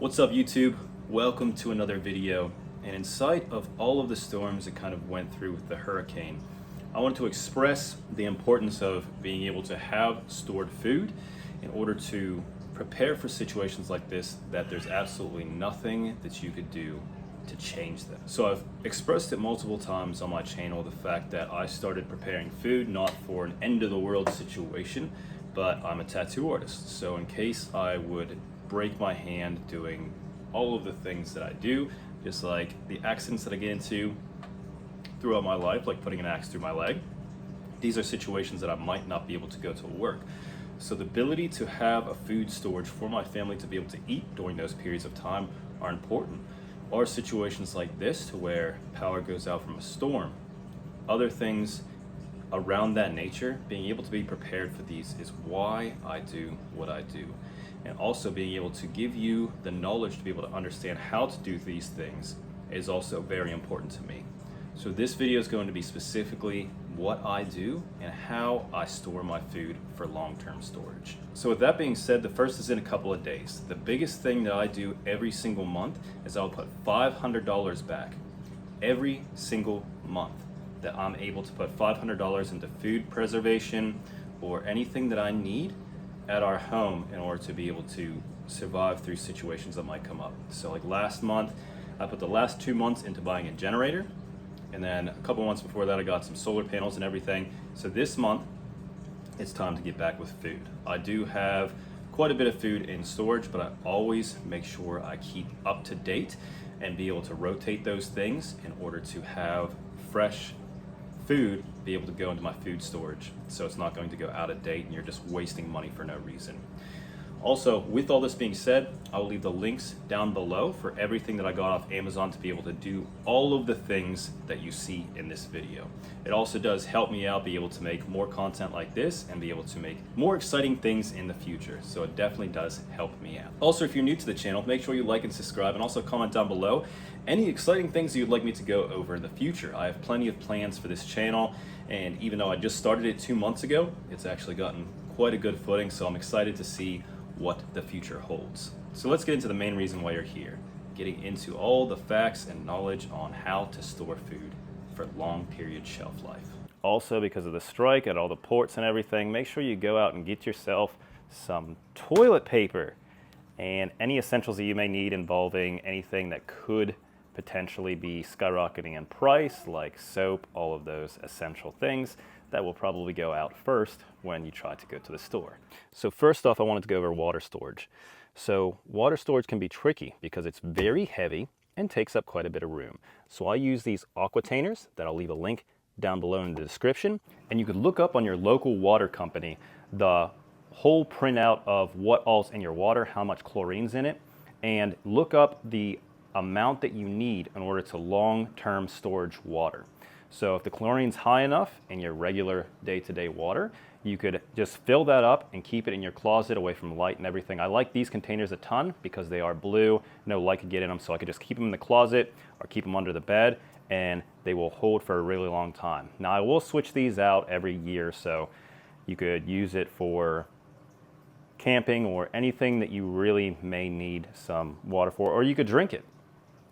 What's up YouTube? Welcome to another video. And in sight of all of the storms that kind of went through with the hurricane, I want to express the importance of being able to have stored food in order to prepare for situations like this that there's absolutely nothing that you could do to change them. So I've expressed it multiple times on my channel, the fact that I started preparing food not for an end of the world situation, but I'm a tattoo artist. So in case I would break my hand doing all of the things that I do, just like the accidents that I get into throughout my life, like putting an axe through my leg, these are situations that I might not be able to go to work. So the ability to have a food storage for my family to be able to eat during those periods of time are important. Or situations like this, to where power goes out from a storm, other things around that nature, being able to be prepared for these is why I do what I do. And also being able to give you the knowledge to be able to understand how to do these things is also very important to me. So this video is going to be specifically what I do and how I store my food for long-term storage. So with that being said, the first is in a couple of days. The biggest thing that I do every single month is I'll put $500 back every single month. That I'm able to put $500 into food preservation or anything that I need at our home in order to be able to survive through situations that might come up. So like last month, I put the last 2 months into buying a generator, and then a couple months before that I got some solar panels and everything. So this month, it's time to get back with food. I do have quite a bit of food in storage, but I always make sure I keep up to date and be able to rotate those things in order to have fresh food be able to go into my food storage, so it's not going to go out of date and you're just wasting money for no reason. Also, with all this being said, I will leave the links down below for everything that I got off Amazon to be able to do all of the things that you see in this video. It also does help me out be able to make more content like this and be able to make more exciting things in the future. So it definitely does help me out. Also, if you're new to the channel, make sure you like and subscribe, and also comment down below any exciting things you'd like me to go over in the future. I have plenty of plans for this channel, and even though I just started it 2 months ago, it's actually gotten quite a good footing, so I'm excited to see what the future holds. So let's get into the main reason why you're here, getting into all the facts and knowledge on how to store food for long period shelf life. Also, because of the strike at all the ports and everything, make sure you go out and get yourself some toilet paper and any essentials that you may need involving anything that could potentially be skyrocketing in price, like soap, all of those essential things that will probably go out first when you try to go to the store. So first off, I wanted to go over water storage. So water storage can be tricky because it's very heavy and takes up quite a bit of room. So I use these aquatainers that I'll leave a link down below in the description, and you could look up on your local water company the whole printout of what all's in your water, how much chlorine's in it, and look up the amount that you need in order to long-term storage water. So if the chlorine's high enough in your regular day-to-day water, you could just fill that up and keep it in your closet away from light and everything. I like these containers a ton because they are blue, no light could get in them, so I could just keep them in the closet or keep them under the bed, and they will hold for a really long time. Now I will switch these out every year, so you could use it for camping or anything that you really may need some water for, or you could drink it.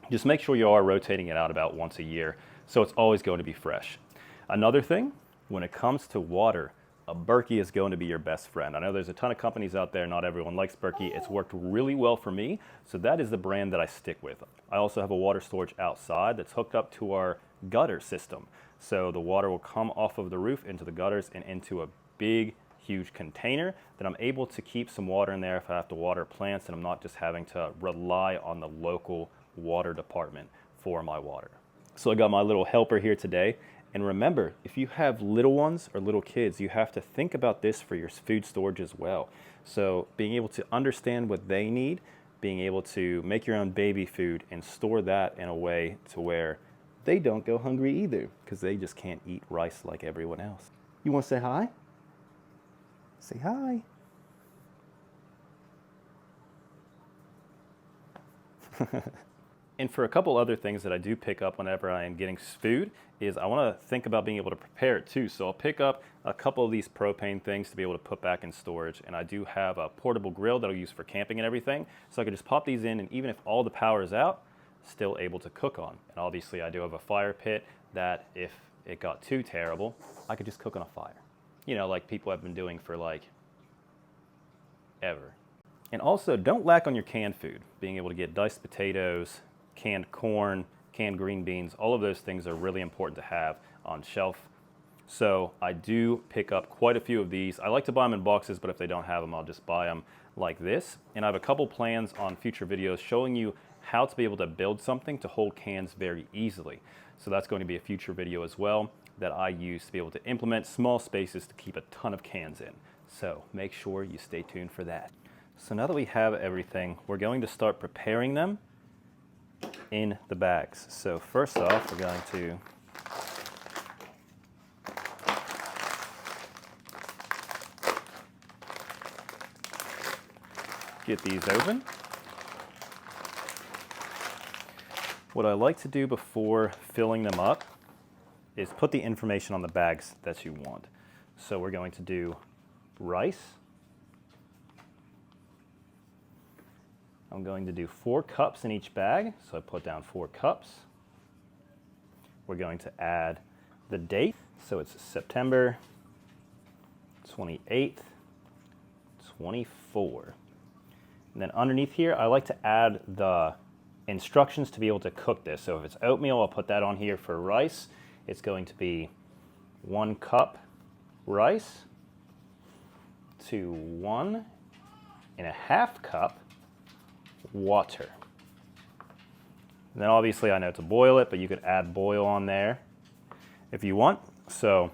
Just make sure you are rotating it out about once a year, so it's always going to be fresh. Another thing, when it comes to water, a Berkey is going to be your best friend. I know there's a ton of companies out there, not everyone likes Berkey. It's worked really well for me, so that is the brand that I stick with. I also have a water storage outside that's hooked up to our gutter system. So the water will come off of the roof into the gutters and into a big, huge container that I'm able to keep some water in there if I have to water plants, and I'm not just having to rely on the local water department for my water. So I got my little helper here today, and remember, if you have little ones or little kids, you have to think about this for your food storage as well. So being able to understand what they need, being able to make your own baby food and store that in a way to where they don't go hungry either, because they just can't eat rice like everyone else. You want to say hi? Say hi. And for a couple other things that I do pick up whenever I am getting food is I want to think about being able to prepare it too. So I'll pick up a couple of these propane things to be able to put back in storage. And I do have a portable grill that I'll use for camping and everything. So I can just pop these in, and even if all the power is out, still able to cook on. And obviously I do have a fire pit that if it got too terrible, I could just cook on a fire. You know, like people have been doing for like ever. And also, don't lack on your canned food. Being able to get diced potatoes, canned corn, canned green beans, all of those things are really important to have on shelf. So I do pick up quite a few of these. I like to buy them in boxes, but if they don't have them, I'll just buy them like this. And I have a couple plans on future videos showing you how to be able to build something to hold cans very easily. So that's going to be a future video as well that I use to be able to implement small spaces to keep a ton of cans in. So make sure you stay tuned for that. So now that we have everything, we're going to start preparing them in the bags. So first off, we're going to get these open. What I like to do before filling them up is put the information on the bags that you want. So we're going to do rice. I'm going to do 4 cups in each bag, so I put down 4 cups. We're going to add the date, so it's September 28th, 24. And then underneath here, I like to add the instructions to be able to cook this. So if it's oatmeal, I'll put that on here. For rice, it's going to be 1 cup rice to 1.5 cup water. And then obviously I know to boil it, but you could add boil on there if you want. So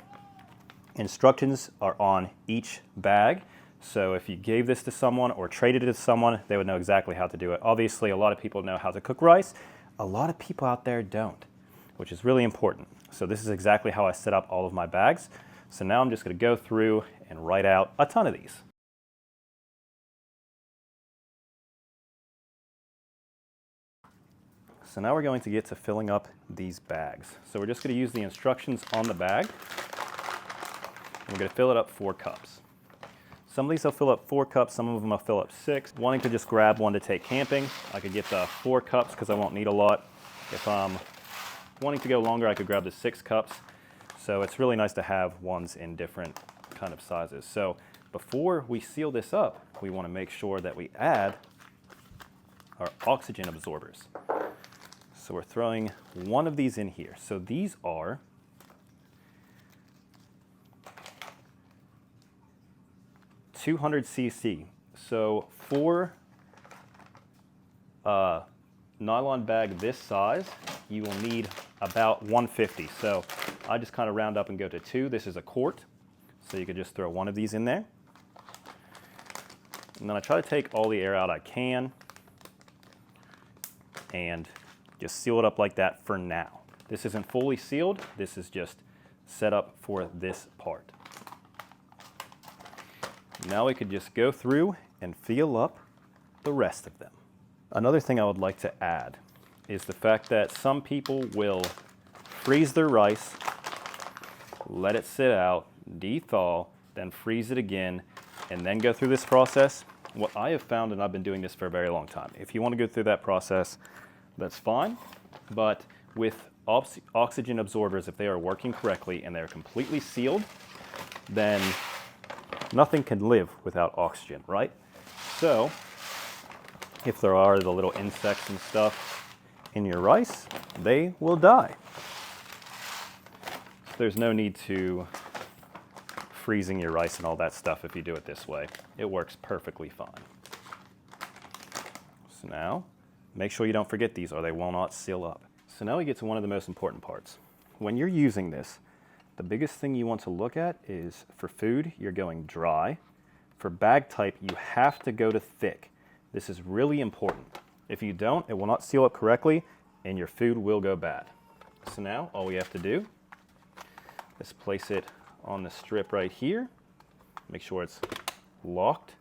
instructions are on each bag. So if you gave this to someone or traded it to someone, they would know exactly how to do it. Obviously, a lot of people know how to cook rice. A lot of people out there don't, which is really important. So this is exactly how I set up all of my bags. So now I'm just going to go through and write out a ton of these. So now we're going to get to filling up these bags. So we're just going to use the instructions on the bag. And we're going to fill it up 4 cups. Some of these I'll fill up 4 cups, some of them I'll fill up 6. Wanting to just grab one to take camping, I could get the 4 cups because I won't need a lot. If I'm wanting to go longer, I could grab the 6 cups. So it's really nice to have ones in different kind of sizes. So before we seal this up, we want to make sure that we add our oxygen absorbers. So we're throwing one of these in here. So these are 200 cc. So for a nylon bag this size, you will need about 150. So I just kind of round up and go to 2. This is a quart. So you could just throw one of these in there. And then I try to take all the air out I can and just seal it up like that for now. This isn't fully sealed. This is just set up for this part. Now we could just go through and fill up the rest of them. Another thing I would like to add is the fact that some people will freeze their rice, let it sit out, de-thaw, then freeze it again, and then go through this process. What I have found, and I've been doing this for a very long time, if you want to go through that process, that's fine. But with oxygen absorbers, if they are working correctly and they're completely sealed, then nothing can live without oxygen, right? So if there are the little insects and stuff in your rice, they will die. There's no need to freezing your rice and all that stuff if you do it this way. It works perfectly fine. So now, make sure you don't forget these or they will not seal up. So now we get to one of the most important parts. When you're using this, the biggest thing you want to look at is for food, you're going dry. For bag type, you have to go to thick. This is really important. If you don't, it will not seal up correctly and your food will go bad. So now all we have to do is place it on the strip right here. Make sure it's locked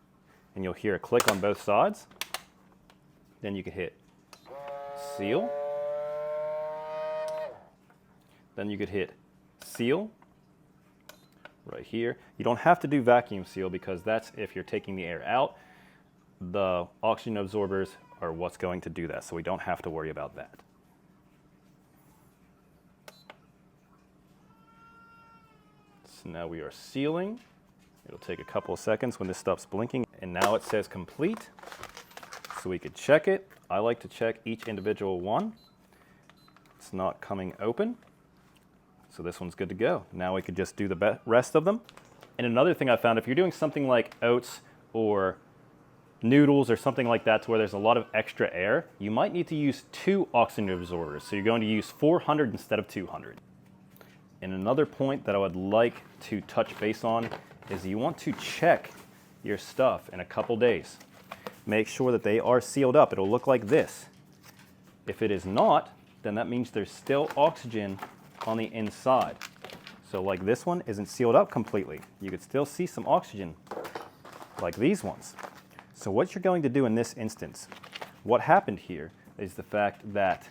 and you'll hear a click on both sides. Then you can hit seal. Then you could hit seal right here. You don't have to do vacuum seal because that's if you're taking the air out. The oxygen absorbers are what's going to do that, so we don't have to worry about that. So now we are sealing. It'll take a couple of seconds when this stuff's blinking, and now it says complete, so we could check it. I like to check each individual one. It's not coming open. So this one's good to go. Now we could just do the rest of them. And another thing I found, if you're doing something like oats or noodles or something like that to where there's a lot of extra air, you might need to use 2 oxygen absorbers. So you're going to use 400 instead of 200. And another point that I would like to touch base on is you want to check your stuff in a couple days. Make sure that they are sealed up. It'll look like this. If it is not, then that means there's still oxygen on the inside. So like this one isn't sealed up completely. You could still see some oxygen like these ones. So what you're going to do in this instance, what happened here is the fact that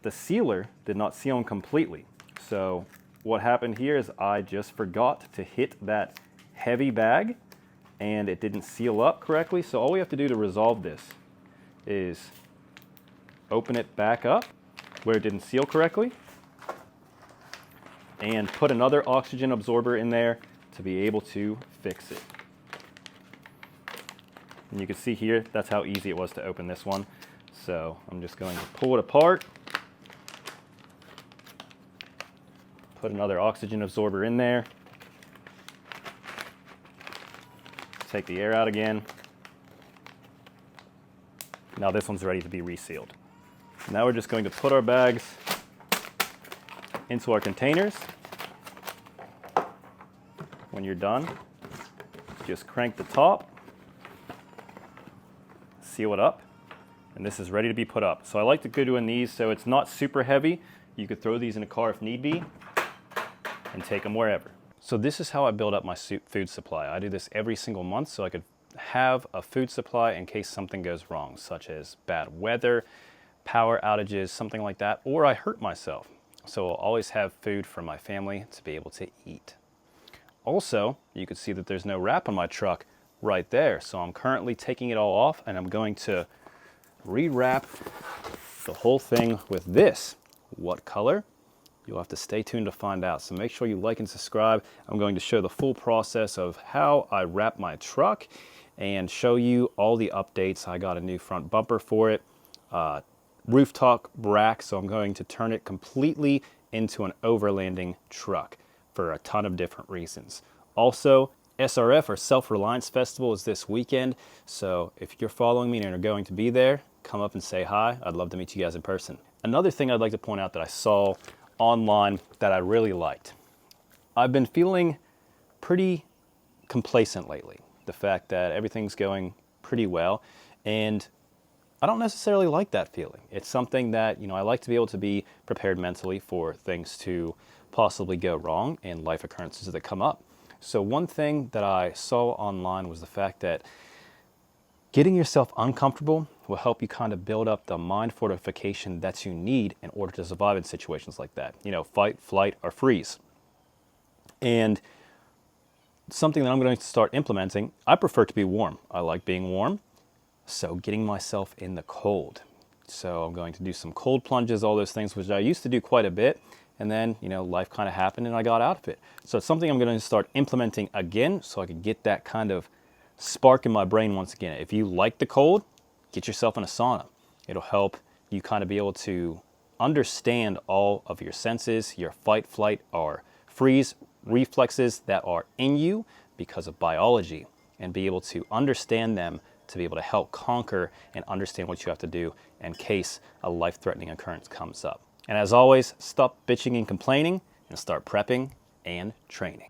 the sealer did not seal them completely. So what happened here is I just forgot to hit that heavy bag and it didn't seal up correctly. So all we have to do to resolve this is open it back up where it didn't seal correctly and put another oxygen absorber in there to be able to fix it. And you can see here, that's how easy it was to open this one. So I'm just going to pull it apart, put another oxygen absorber in there, take the air out again. Now this one's ready to be resealed. Now we're just going to put our bags into our containers. When you're done, just crank the top, seal it up, and this is ready to be put up. So I like to go doing these so it's not super heavy. You could throw these in a car if need be and take them wherever. So this is how I build up my food supply. I do this every single month so I could have a food supply in case something goes wrong, such as bad weather, power outages, something like that, or I hurt myself. So I'll always have food for my family to be able to eat. Also, you can see that there's no wrap on my truck right there. So I'm currently taking it all off and I'm going to rewrap the whole thing with this. What color? You'll have to stay tuned to find out. So make sure you like and subscribe. I'm going to show the full process of how I wrap my truck and show you all the updates. I got a new front bumper for it, rooftop rack, so I'm going to turn it completely into an overlanding truck for a ton of different reasons. Also, SRF, or Self-Reliance Festival, is this weekend, so if you're following me and are going to be there, come up and say hi. I'd love to meet you guys in person. Another thing I'd like to point out that I saw online that I really liked. I've been feeling pretty complacent lately. The fact that everything's going pretty well, and I don't necessarily like that feeling. It's something that, I like to be able to be prepared mentally for things to possibly go wrong and life occurrences that come up. So one thing that I saw online was the fact that getting yourself uncomfortable will help you kind of build up the mind fortification that you need in order to survive in situations like that. Fight, flight, or freeze. And something that I'm going to start implementing, I prefer to be warm. I like being warm. So getting myself in the cold. So I'm going to do some cold plunges, all those things, which I used to do quite a bit. And then, life kind of happened and I got out of it. So it's something I'm going to start implementing again so I can get that kind of spark in my brain once again. If you like the cold, get yourself in a sauna. It'll help you kind of be able to understand all of your senses, your fight, flight, or freeze reflexes that are in you because of biology, and be able to understand them to be able to help conquer and understand what you have to do in case a life-threatening occurrence comes up. And as always, stop bitching and complaining and start prepping and training.